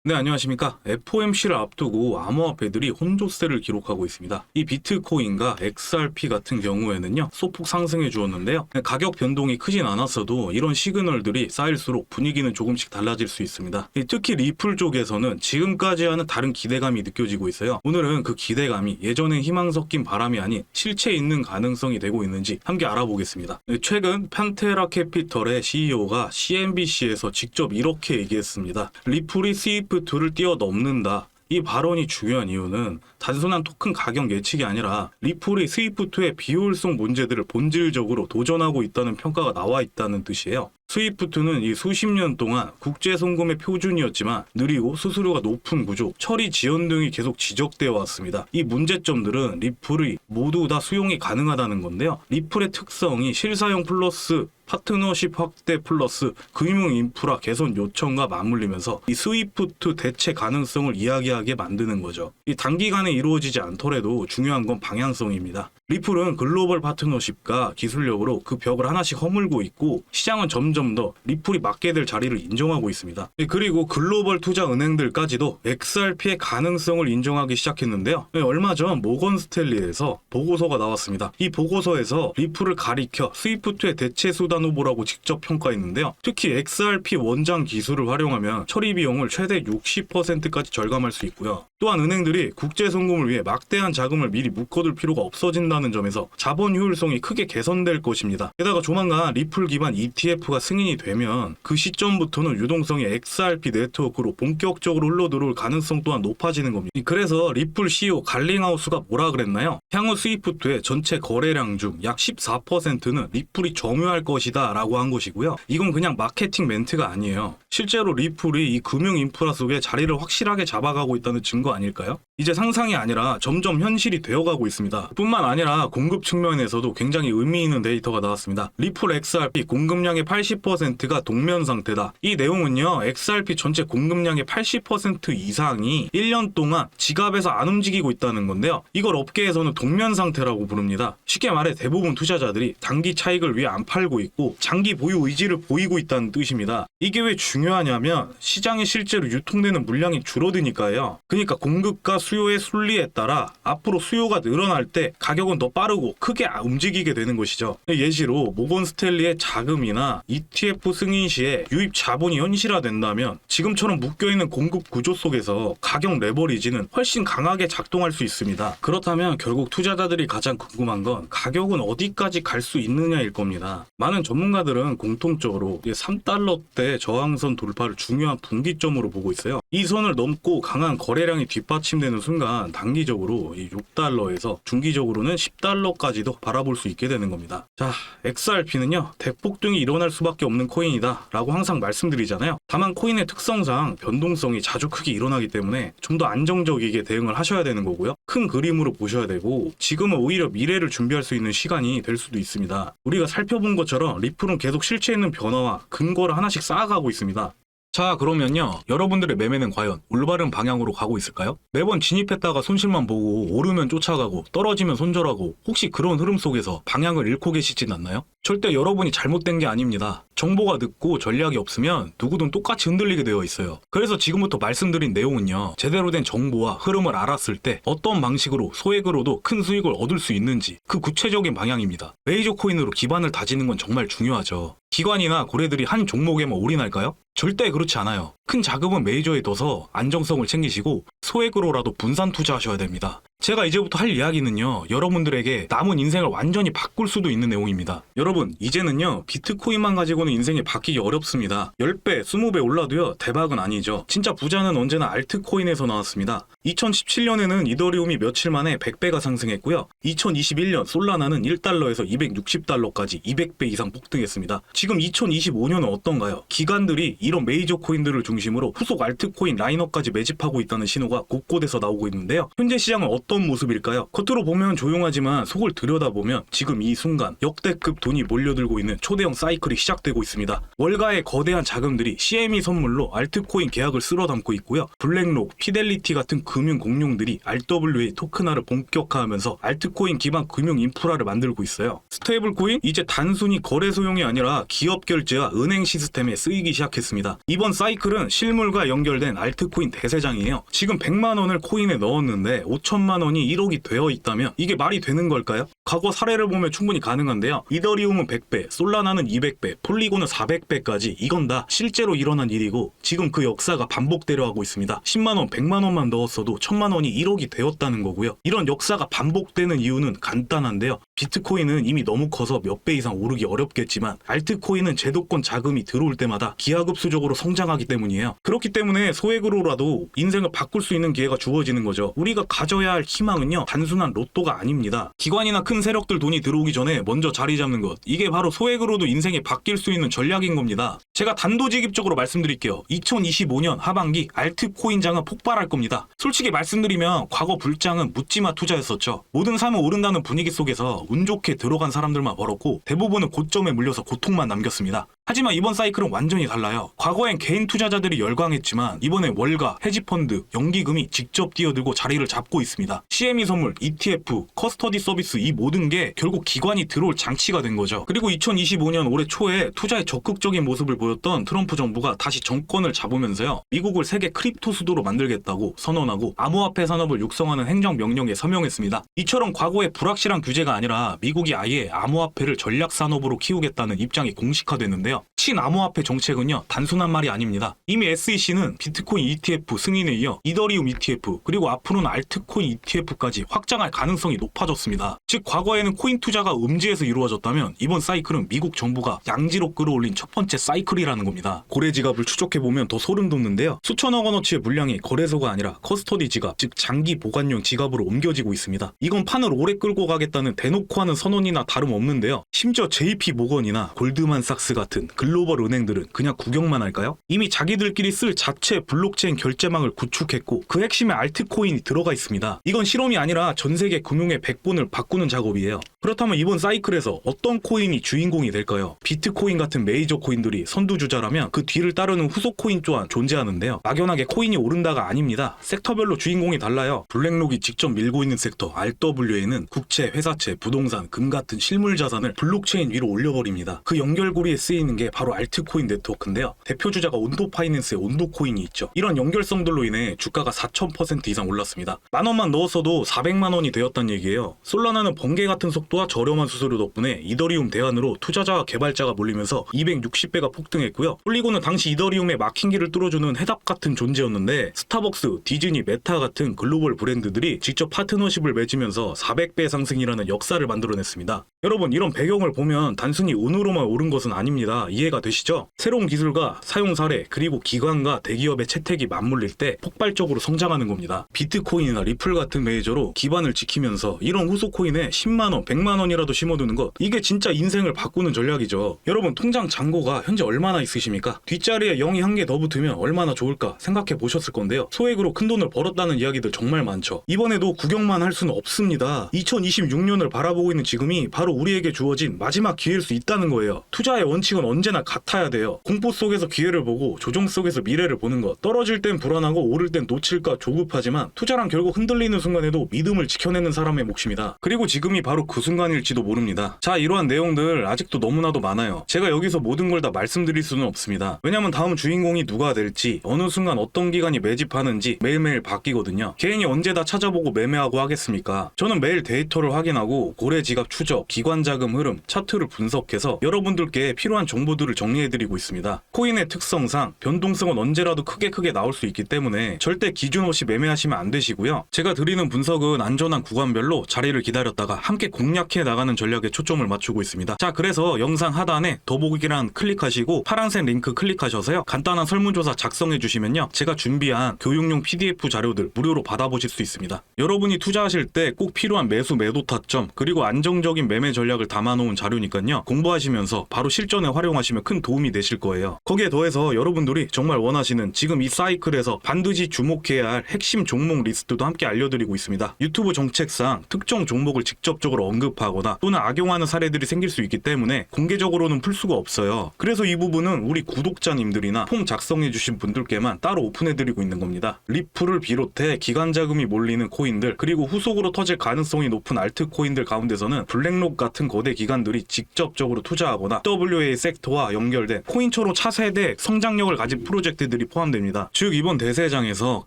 네, 안녕하십니까. FOMC를 앞두고 암호화폐들이 혼조세를 기록하고 있습니다. 이 비트코인과 XRP 같은 경우에는요, 소폭 상승해 주었는데요. 가격 변동이 크진 않았어도 이런 시그널들이 쌓일수록 분위기는 조금씩 달라질 수 있습니다. 특히 리플 쪽에서는 지금까지와는 다른 기대감이 느껴지고 있어요. 오늘은 그 기대감이 예전에 희망 섞인 바람이 아닌 실체 있는 가능성이 되고 있는지 함께 알아보겠습니다. 최근 판테라 캐피털의 CEO가 CNBC에서 직접 이렇게 얘기했습니다. 리플이 스위프트를 뛰어넘는다. 이 발언이 중요한 이유는 단순한 토큰 가격 예측이 아니라 리플이 스위프트의 비효율성 문제들을 본질적으로 도전하고 있다는 평가가 나와 있다는 뜻이에요. 스위프트는 이 수십 년 동안 국제 송금의 표준이었지만 느리고 수수료가 높은 구조, 처리 지연 등이 계속 지적되어 왔습니다. 이 문제점들은 리플이 모두 다 수용이 가능하다는 건데요. 리플의 특성이 실사용 플러스 파트너십 확대 플러스 금융 인프라 개선 요청과 맞물리면서 이 스위프트 대체 가능성을 이야기하게 만드는 거죠. 이 단기간에 이루어지지 않더라도 중요한 건 방향성입니다. 리플은 글로벌 파트너십과 기술력으로 그 벽을 하나씩 허물고 있고 시장은 점점 더 리플이 맡게 될 자리를 인정하고 있습니다. 그리고 글로벌 투자 은행들까지도 XRP의 가능성을 인정하기 시작했는데요. 얼마 전 모건 스탠리에서 보고서가 나왔습니다. 이 보고서에서 리플을 가리켜 스위프트의 대체 수단 후보라고 직접 평가했는데요. 특히 XRP 원장 기술을 활용하면 처리 비용을 최대 60%까지 절감할 수 있고요. 또한 은행들이 국제 송금을 위해 막대한 자금을 미리 묶어둘 필요가 없어진다는 점에서 자본 효율성이 크게 개선될 것입니다. 게다가 조만간 리플 기반 ETF가 승인이 되면 그 시점부터는 유동성이 XRP 네트워크로 본격적으로 흘러들어올 가능성 또한 높아지는 겁니다. 그래서 리플 CEO 갈링하우스가 뭐라 그랬나요? 향후 스위프트의 전체 거래량 중 약 14%는 리플이 점유할 것이다 라고 한 것이고요. 이건 그냥 마케팅 멘트가 아니에요. 실제로 리플이 이 금융 인프라 속에 자리를 확실하게 잡아가고 있다는 증거 아닐까요? 이제 상상이 아니라 점점 현실이 되어가고 있습니다. 뿐만 아니라 공급 측면에서도 굉장히 의미 있는 데이터가 나왔습니다. 리플 XRP 공급량의 80%가 동면 상태다. 이 내용은요, XRP 전체 공급량의 80% 이상이 1년 동안 지갑에서 안 움직이고 있다는 건데요. 이걸 업계에서는 동면 상태라고 부릅니다. 쉽게 말해 대부분 투자자들이 단기 차익을 위해 안 팔고 있고 장기 보유 의지를 보이고 있다는 뜻입니다. 이게 왜 중요하냐면 시장에 실제로 유통되는 물량이 줄어드니까요. 그러니까 공급과 수요의 순리에 따라 앞으로 수요가 늘어날 때 가격은 더 빠르고 크게 움직이게 되는 것이죠. 예시로 모건 스탠리의 자금이나 ETF 승인 시에 유입 자본이 현실화된다면 지금처럼 묶여있는 공급 구조 속에서 가격 레버리지는 훨씬 강하게 작동할 수 있습니다. 그렇다면 결국 투자자들이 가장 궁금한 건 가격은 어디까지 갈 수 있느냐일 겁니다. 많은 전문가들은 공통적으로 3달러대 저항선 돌파를 중요한 분기점으로 보고 있어요. 이 선을 넘고 강한 거래량이 뒷받침되는 순간 단기적으로 이 6달러에서 중기적으로는 10달러까지도 바라볼 수 있게 되는 겁니다. 자, XRP는요, 대폭등이 일어날 수밖에 없는 코인이다 라고 항상 말씀드리잖아요. 다만 코인의 특성상 변동성이 자주 크게 일어나기 때문에 좀 더 안정적이게 대응을 하셔야 되는 거고요. 큰 그림으로 보셔야 되고 지금은 오히려 미래를 준비할 수 있는 시간이 될 수도 있습니다. 우리가 살펴본 것처럼 리플은 계속 실체 있는 변화와 근거를 하나씩 쌓아가고 있습니다. 자, 그러면요, 여러분들의 매매는 과연 올바른 방향으로 가고 있을까요? 매번 진입했다가 손실만 보고 오르면 쫓아가고 떨어지면 손절하고 혹시 그런 흐름 속에서 방향을 잃고 계시진 않나요? 절대 여러분이 잘못된 게 아닙니다. 정보가 늦고 전략이 없으면 누구든 똑같이 흔들리게 되어 있어요. 그래서 지금부터 말씀드린 내용은요, 제대로 된 정보와 흐름을 알았을 때 어떤 방식으로 소액으로도 큰 수익을 얻을 수 있는지 그 구체적인 방향입니다. 메이저 코인으로 기반을 다지는 건 정말 중요하죠. 기관이나 고래들이 한 종목에만 올인할까요? 절대 그렇지 않아요. 큰 자금은 메이저에 둬서 안정성을 챙기시고 소액으로라도 분산 투자하셔야 됩니다. 제가 이제부터 할 이야기는요, 여러분들에게 남은 인생을 완전히 바꿀 수도 있는 내용입니다. 여러분, 이제는요, 비트코인만 가지고는 인생이 바뀌기 어렵습니다. 10배, 20배 올라도요, 대박은 아니죠. 진짜 부자는 언제나 알트코인에서 나왔습니다. 2017년에는 이더리움이 며칠 만에 100배가 상승했고요. 2021년 솔라나는 1달러에서 260달러까지 200배 이상 폭등했습니다. 지금 2025년은 어떤가요? 기관들이 이런 메이저 코인들을 중심으로 후속 알트코인 라인업까지 매집하고 있다는 신호가 곳곳에서 나오고 있는데요. 현재 시장은 어떤 어떤 모습일까요? 겉으로 보면 조용하지만 속을 들여다보면 지금 이 순간 역대급 돈이 몰려들고 있는 초대형 사이클이 시작되고 있습니다. 월가의 거대한 자금들이 CME 선물로 알트코인 계약을 쓸어 담고 있고요. 블랙록, 피델리티 같은 금융 공룡들이 RWA 토큰화를 본격화하면서 알트코인 기반 금융 인프라를 만들고 있어요. 스테이블 코인? 이제 단순히 거래소용이 아니라 기업 결제와 은행 시스템에 쓰이기 시작했습니다. 이번 사이클은 실물과 연결된 알트코인 대세장이에요. 지금 100만 원을 코인에 넣었는데 5천만 원이 1억이 되어 있다면 이게 말이 되는 걸까요? 과거 사례를 보면 충분히 가능한데요. 이더리움은 100배, 솔라나는 200배, 폴리곤은 400배까지 이건 다 실제로 일어난 일이고 지금 그 역사가 반복되려 하고 있습니다. 10만 원, 100만 원만 넣었어도 1000만 원이 1억이 되었다는 거고요. 이런 역사가 반복되는 이유는 간단한데요. 비트코인은 이미 너무 커서 몇 배 이상 오르기 어렵겠지만 알트코인은 제도권 자금이 들어올 때마다 기하급수적으로 성장하기 때문이에요. 그렇기 때문에 소액으로라도 인생을 바꿀 수 있는 기회가 주어지는 거죠. 우리가 가져야 할 희망은요, 단순한 로또가 아닙니다. 기관이나 큰 세력들 돈이 들어오기 전에 먼저 자리 잡는 것, 이게 바로 소액으로도 인생이 바뀔 수 있는 전략인 겁니다. 제가 단도직입적으로 말씀드릴게요. 2025년 하반기 알트코인장은 폭발할 겁니다. 솔직히 말씀드리면 과거 불장은 묻지마 투자였었죠. 모든 사면 오른다는 분위기 속에서 운 좋게 들어간 사람들만 벌었고 대부분은 고점에 물려서 고통만 남겼습니다. 하지만 이번 사이클은 완전히 달라요. 과거엔 개인 투자자들이 열광했지만 이번엔 월가, 헤지펀드, 연기금이 직접 뛰어들고 자리를 잡고 있습니다. CME 선물, ETF, 커스터디 서비스 이 모든 게 결국 기관이 들어올 장치가 된 거죠. 그리고 2025년 올해 초에 투자에 적극적인 모습을 보였던 트럼프 정부가 다시 정권을 잡으면서요. 미국을 세계 크립토 수도로 만들겠다고 선언하고 암호화폐 산업을 육성하는 행정명령에 서명했습니다. 이처럼 과거의 불확실한 규제가 아니라 미국이 아예 암호화폐를 전략 산업으로 키우겠다는 입장이 공식화됐는데요. 친암호화폐 정책은요, 단순한 말이 아닙니다. 이미 SEC는 비트코인 ETF 승인에 이어 이더리움 ETF 그리고 앞으로는 알트코인 ETF까지 확장할 가능성이 높아졌습니다. 즉 과거에는 코인 투자가 음지에서 이루어졌다면 이번 사이클은 미국 정부가 양지로 끌어올린 첫 번째 사이클이라는 겁니다. 고래 지갑을 추적해보면 더 소름 돋는데요. 수천억 원어치의 물량이 거래소가 아니라 커스터디 지갑, 즉 장기 보관용 지갑으로 옮겨지고 있습니다. 이건 판을 오래 끌고 가겠다는 대놓고 하는 선언이나 다름없는데요. 심지어 JP 모건이나 골드만삭스 같은 글로벌 은행들은 그냥 구경만 할까요? 이미 자기들끼리 쓸 자체 블록체인 결제망을 구축했고 그 핵심에 알트코인이 들어가 있습니다. 이건 실험이 아니라 전 세계 금융의 백본을 바꾸는 작업이에요. 그렇다면 이번 사이클에서 어떤 코인이 주인공이 될까요? 비트코인 같은 메이저 코인들이 선두주자라면 그 뒤를 따르는 후속 코인 또한 존재하는데요. 막연하게 코인이 오른다가 아닙니다. 섹터별로 주인공이 달라요. 블랙록이 직접 밀고 있는 섹터 RWA는 국채, 회사채, 부동산, 금 같은 실물 자산을 블록체인 위로 올려버립니다. 그 연결고리에 쓰이는 게 바로 알트코인 네트워크인데요. 대표 주자가 온도 파이낸스의 온도 코인이 있죠. 이런 연결성들로 인해 주가가 4000% 이상 올랐습니다. 만 원만 넣었어도 400만 원이 되었단 얘기예요. 솔라나는 번개 같은 속도와 저렴한 수수료 덕분에 이더리움 대안으로 투자자와 개발자가 몰리면서 260배가 폭등했고요. 폴리곤은 당시 이더리움의 막힌 길을 뚫어주는 해답 같은 존재였는데 스타벅스, 디즈니, 메타 같은 글로벌 브랜드들이 직접 파트너십을 맺으면서 400배 상승이라는 역사를 만들어냈습니다. 여러분, 이런 배경을 보면 단순히 운으로만 오른 것은 아닙니다. 이해가 되시죠? 새로운 기술과 사용 사례 그리고 기관과 대기업의 채택이 맞물릴 때 폭발적으로 성장하는 겁니다. 비트코인이나 리플 같은 메이저로 기반을 지키면서 이런 후속 코인에 10만원, 100만원이라도 심어두는 것, 이게 진짜 인생을 바꾸는 전략이죠. 여러분, 통장 잔고가 현재 얼마나 있으십니까? 뒷자리에 0이 한 개 더 붙으면 얼마나 좋을까 생각해 보셨을 건데요. 소액으로 큰 돈을 벌었다는 이야기들 정말 많죠. 이번에도 구경만 할 수는 없습니다. 2026년을 바라보고 있는 지금이 바로 우리에게 주어진 마지막 기회일 수 있다는 거예요. 투자의 원칙은 언제나 같아야 돼요. 공포 속에서 기회를 보고 조정 속에서 미래를 보는 것. 떨어질 땐 불안하고 오를 땐 놓칠까 조급하지만 투자란 결국 흔들리는 순간에도 믿음을 지켜내는 사람의 몫입니다. 그리고 지금이 바로 그 순간일지도 모릅니다. 자, 이러한 내용들 아직도 너무나도 많아요. 제가 여기서 모든 걸 다 말씀드릴 수는 없습니다. 왜냐면 다음 주인공이 누가 될지, 어느 순간 어떤 기관이 매집하는지 매일매일 바뀌거든요. 개인이 언제 다 찾아보고 매매하고 하겠습니까? 저는 매일 데이터를 확인하고 고래 지갑 추적, 기관 자금 흐름, 차트를 분석해서 여러분들께 필요한 정보들을 정리해드리고 있습니다. 코인의 특성상 변동성은 언제라도 크게 나올 수 있기 때문에 절대 기준 없이 매매하시면 안 되시고요. 제가 드리는 분석은 안전한 구간별로 자리를 기다렸다가 함께 공략해 나가는 전략에 초점을 맞추고 있습니다. 자, 그래서 영상 하단에 더보기란 클릭하시고 파란색 링크 클릭하셔서요. 간단한 설문조사 작성해 주시면요. 제가 준비한 교육용 PDF 자료들 무료로 받아보실 수 있습니다. 여러분이 투자하실 때 꼭 필요한 매수 매도 타점 그리고 안정적인 매매 전략을 담아놓은 자료니까요. 공부하시면서 바로 실전에 활용 활용하시면 큰 도움이 되실 거예요. 거기에 더해서 여러분들이 정말 원하시는 지금 이 사이클에서 반드시 주목해야 할 핵심 종목 리스트도 함께 알려드리고 있습니다. 유튜브 정책상 특정 종목을 직접적으로 언급하거나 또는 악용하는 사례들이 생길 수 있기 때문에 공개적으로는 풀 수가 없어요. 그래서 이 부분은 우리 구독자님들이나 폼 작성해주신 분들께만 따로 오픈해드리고 있는 겁니다. 리플을 비롯해 기관 자금이 몰리는 코인들, 그리고 후속으로 터질 가능성이 높은 알트 코인들 가운데서는 블랙록 같은 거대 기관들이 직접적으로 투자하거나 WA 섹터와 연결된 코인처로 차세대 성장력을 가진 프로젝트들이 포함됩니다. 즉 이번 대세장에서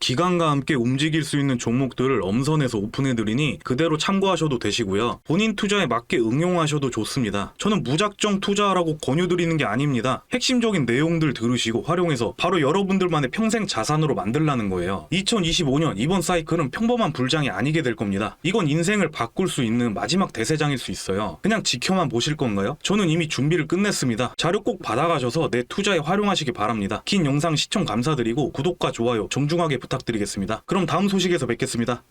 기관과 함께 움직일 수 있는 종목들을 엄선해서 오픈해드리니 그대로 참고하셔도 되시고요. 본인 투자에 맞게 응용하셔도 좋습니다. 저는 무작정 투자하라고 권유드리는 게 아닙니다. 핵심적인 내용들 들으시고 활용해서 바로 여러분들만의 평생 자산으로 만들라는 거예요. 2025년 이번 사이클은 평범한 불장이 아니게 될 겁니다. 이건 인생을 바꿀 수 있는 마지막 대세장일 수 있어요. 그냥 지켜만 보실 건가요? 저는 이미 준비를 끝냈습니다. 자료 꼭 받아가셔서 내 투자에 활용하시기 바랍니다. 긴 영상 시청 감사드리고 구독과 좋아요 정중하게 부탁드리겠습니다. 그럼 다음 소식에서 뵙겠습니다.